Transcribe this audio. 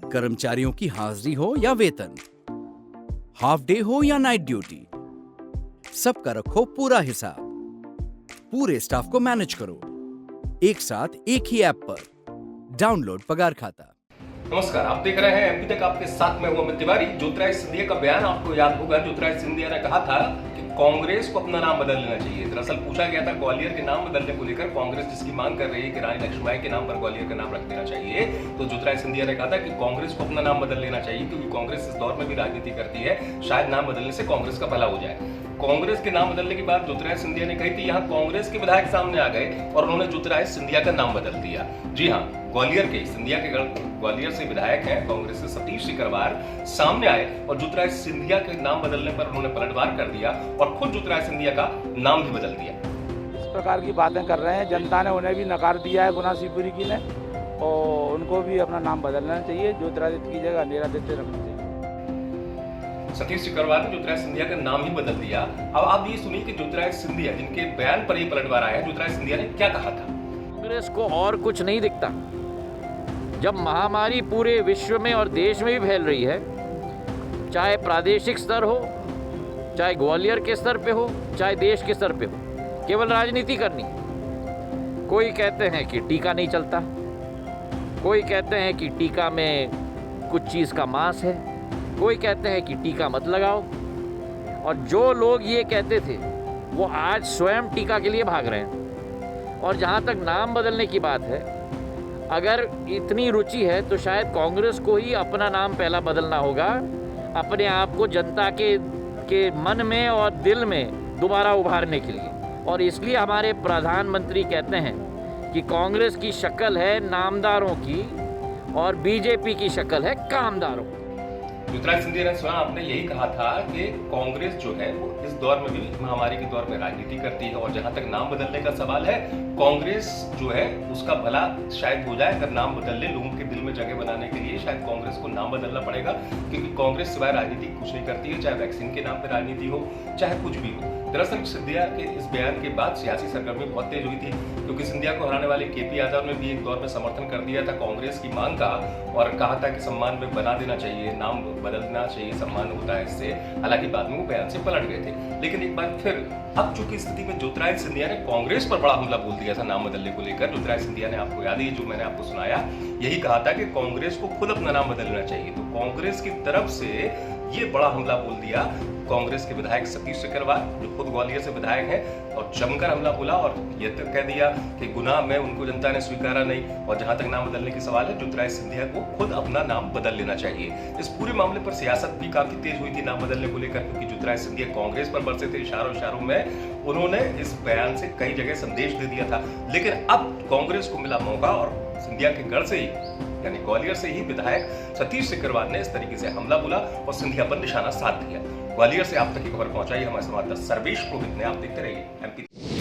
कर्मचारियों की हाजिरी हो या वेतन, हाफ डे हो या नाइट ड्यूटी, सबका रखो पूरा हिसाब। पूरे स्टाफ को मैनेज करो एक साथ एक ही ऐप पर। डाउनलोड पगार खाता। नमस्कार, आप देख रहे हैं एमपी तक। आपके साथ में हूं अमित तिवारी। ज्योतिरादित्य सिंधिया का बयान आपको याद होगा। ज्योतिरादित्य सिंधिया ने कहा था कि कांग्रेस को अपना नाम बदल लेना चाहिए। दरअसल पूछा गया था ग्वालियर के नाम बदलने को लेकर, कांग्रेस जिसकी मांग कर रही है कि रानी लक्ष्मीबाई के नाम पर ग्वालियर का नाम रख देना चाहिए, तो ज्योतिरादित्य सिंधिया ने कहा था कि कांग्रेस को अपना नाम बदल लेना चाहिए, क्योंकि कांग्रेस इस दौर में भी राजनीति करती है, शायद नाम बदलने से कांग्रेस का भला हो जाए। कांग्रेस के नाम बदलने की बात ज्योतिरादित्य सिंधिया ने कही थी। यहाँ कांग्रेस के विधायक सामने आ गए और उन्होंने ज्योतिरादित्य सिंधिया का नाम बदल दिया। जी हाँ, ग्वालियर के सिंधिया के ग्वालियर से विधायक हैं कांग्रेस से सतीश सिकरवार सामने आए और ज्योतिरादित्य सिंधिया के नाम बदलने पर उन्होंने पलटवार कर दिया और खुद ज्योतिरादित्य सिंधिया का नाम भी बदल दिया। इस प्रकार की बातें कर रहे हैं, जनता ने उन्हें भी नकार दिया है, गुना शिवपुरी की ने, और उनको भी अपना नाम बदलना चाहिए। ज्योतिरादित्य की जगह नीरादित्य रखना चाहिए। सतीश सिकरवार ने ज्योतिरादित्य सिंधिया का नाम ही बदल दिया। अब आप ये सुनिए कि ज्योतिरादित्य सिंधिया जिनके बयान पर ही पलटवार आया, ज्योतिरादित्य सिंधिया ने क्या कहा था। कांग्रेस को और कुछ नहीं दिखता। जब महामारी पूरे विश्व में और देश में भी फैल रही है, चाहे प्रादेशिक स्तर हो, चाहे ग्वालियर के स्तर पे हो, चाहे देश के स्तर पे हो, केवल राजनीति करनी। कोई कहते हैं कि टीका नहीं चलता, कोई कहते हैं कि टीका में कुछ चीज़ का मांस है, कोई कहते हैं कि टीका मत लगाओ। और जो लोग ये कहते थे वो आज स्वयं टीका के लिए भाग रहे हैं। और जहाँ तक नाम बदलने की बात है, अगर इतनी रुचि है तो शायद कांग्रेस को ही अपना नाम पहला बदलना होगा, अपने आप को जनता के मन में और दिल में दोबारा उभारने के लिए। और इसलिए हमारे प्रधानमंत्री कहते हैं कि कांग्रेस की शक्ल है नामदारों की और बीजेपी की शक्ल है कामदारों की। ज्योतिरादित्य सिंधिया ने स्वयं आपने यही कहा था कि कांग्रेस जो है वो इस दौर में भी महामारी के दौर में राजनीति करती है, और जहां तक नाम बदलने का सवाल है, कांग्रेस जो है उसका भला शायद हो जाए अगर नाम बदल ले। लोगों के दिल में जगह बनाने के लिए शायद कांग्रेस को नाम बदलना पड़ेगा, क्योंकि कांग्रेस सिवाय राजनीति कुछ नहीं करती है, चाहे वैक्सीन के नाम पर राजनीति हो, चाहे कुछ भी हो। दरअसल सिंधिया के इस बयान के बाद सियासी सरगर्मी बहुत तेज हुई थी, क्योंकि सिंधिया को हराने वाले केपी यादव ने भी एक दौर में समर्थन कर दिया था कांग्रेस की मांग का, और कहा था कि सम्मान में बना देना चाहिए, नाम बदलना चाहिए, सम्मान होता है इससे। हालांकि बाद में वो बयान से पलट गए थे। लेकिन एक बार फिर अब चूंकि स्थिति में ज्योतिरादित्य सिंधिया ने कांग्रेस पर बड़ा हमला बोल दिया था नाम बदलने को लेकर। ज्योतिरादित्य सिंधिया ने, आपको याद है जो मैंने आपको सुनाया, यही कहा था कि कांग्रेस को खुद अपना नाम बदलना चाहिए। तो कांग्रेस की तरफ से ये बड़ा हमला बोल दिया कांग्रेस के विधायक सतीश सिकरवार, जो खुद ग्वालियर से विधायक हैं, और जमकर हमला बोला और ये तक कह दिया कि गुनाह में उनको जनता ने स्वीकारा नहीं। और जहां तक नाम बदलने की सवाल है, ज्योतिरादित्य सिंधिया को खुद अपना नाम बदल लेना चाहिए। इस पूरे मामले पर सियासत भी काफी तेज हुई थी नाम बदलने को लेकर, क्योंकि ज्योतिरादित्य सिंधिया कांग्रेस पर बरसे थे इशारों में। उन्होंने इस बयान से कई जगह संदेश दे दिया था। लेकिन अब कांग्रेस को मिला मौका और सिंधिया के गढ़ से ही, यानी ग्वालियर से ही विधायक सतीश सिकरवार ने इस तरीके से हमला बोला और सिंधिया पर निशाना साध दिया। ग्वालियर से आप तक की खबर पहुंचाई हमारे संवाददाता सर्वेश पुरोहित ने। आप देखते रहिए एमपी।